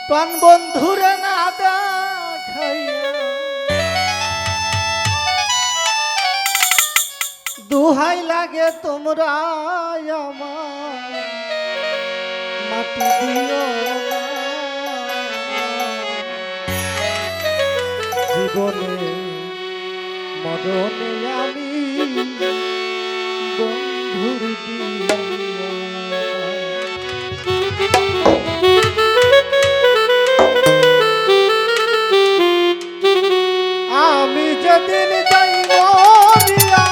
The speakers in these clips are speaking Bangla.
প্রাণ বন্ধুরে না দেখাইয়া দুহাই লাগে তোমরা আমার মাটি দিও না। জীবনে মরণে আমি বন্ধুর দিও আমি যেদিন যাই মরিয়া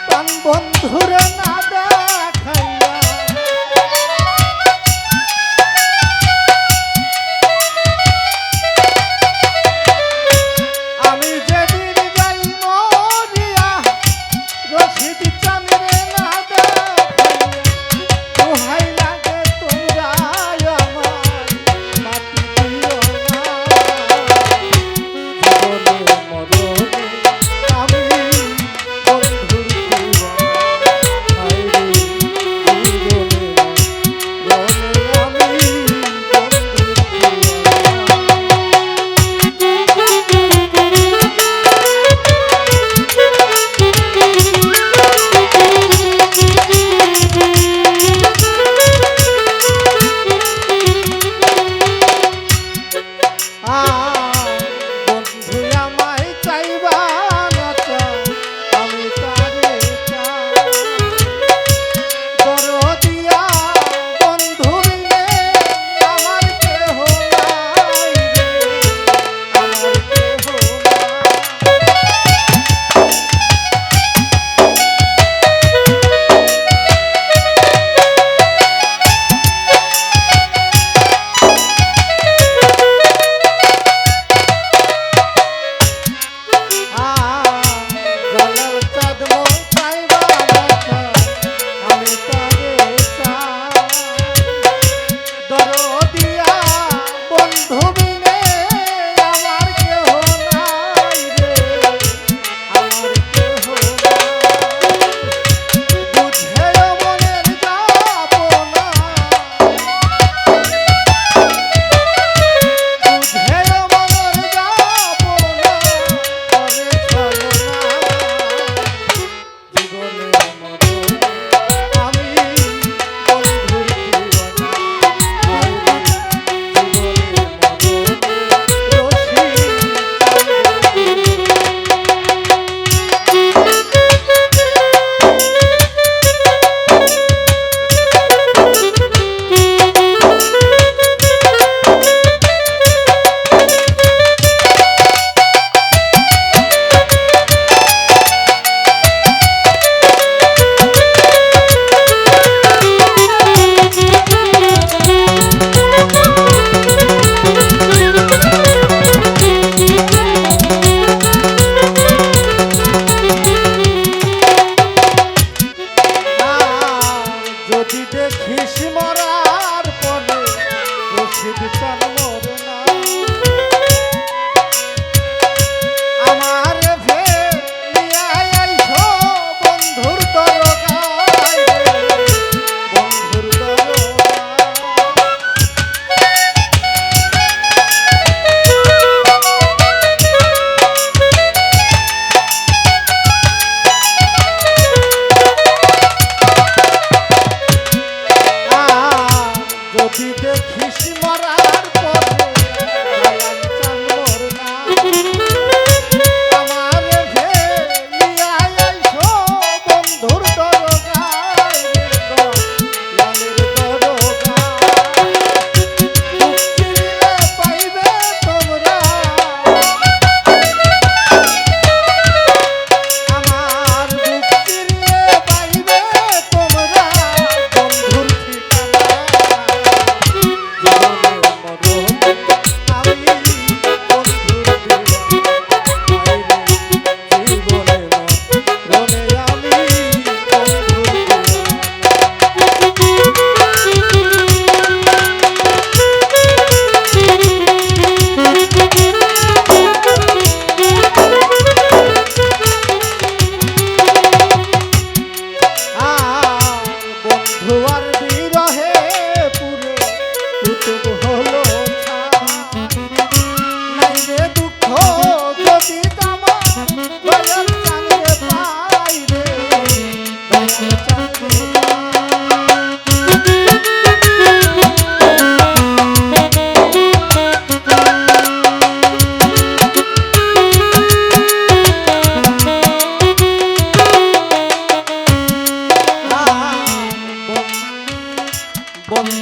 প্রাণ বন্ধুরে না দেখাইয়া আমি যেদিন যাই মরিয়া রশিদ চাঁদরে না দেখাইয়া দোহাই লাগে তোমরা আমার মাটি দিও না। জীবনে মরণে আমি বন্ধুর দিওয়ানা। হায়রে জীবনে মরণে আমি বন্ধুর বন্ধু আমায় চাইবা না চাও আমি তারে চাই দরদিয়া বন্ধু রে আমার কেহ নাই রে আমার কেহ জলাল চাঁদ মোর চাইবা না চাও আমি তারে চাই দরদিয়া বন্ধু বিনে আমার কেহ নাই রে আমার কেহ নাই বুঝেও মনের যাপনা বুঝেও মনের যাপনা করে ছলনা জীবনে মরণে আমি বন্ধুর দিওয়ানা। হায়রে জীবনে মরণে যদি দেখিস মরার পরে রশিদ চান মরে না আমার ফেলিয়া আইছো বন্ধুর দরগায় বন্ধুর দরগায় যদি দেখিস মরার পরে জালাল চাঁদ মোর না আমার ফেলিয়া আইছো বন্ধুর দরগায় দয়ালের দরগায় বুক চিরিলে পাইবে তোমরা আমার বুক চিরিলে পাইবে তোমরা বন্ধুর ঠিকানা জীবনে মরণে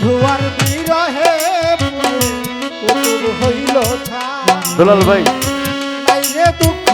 বন্ধু আর বিরহে পুরে কুকুর হইল ছাই দুলাল ভাই নাই রে দুঃখ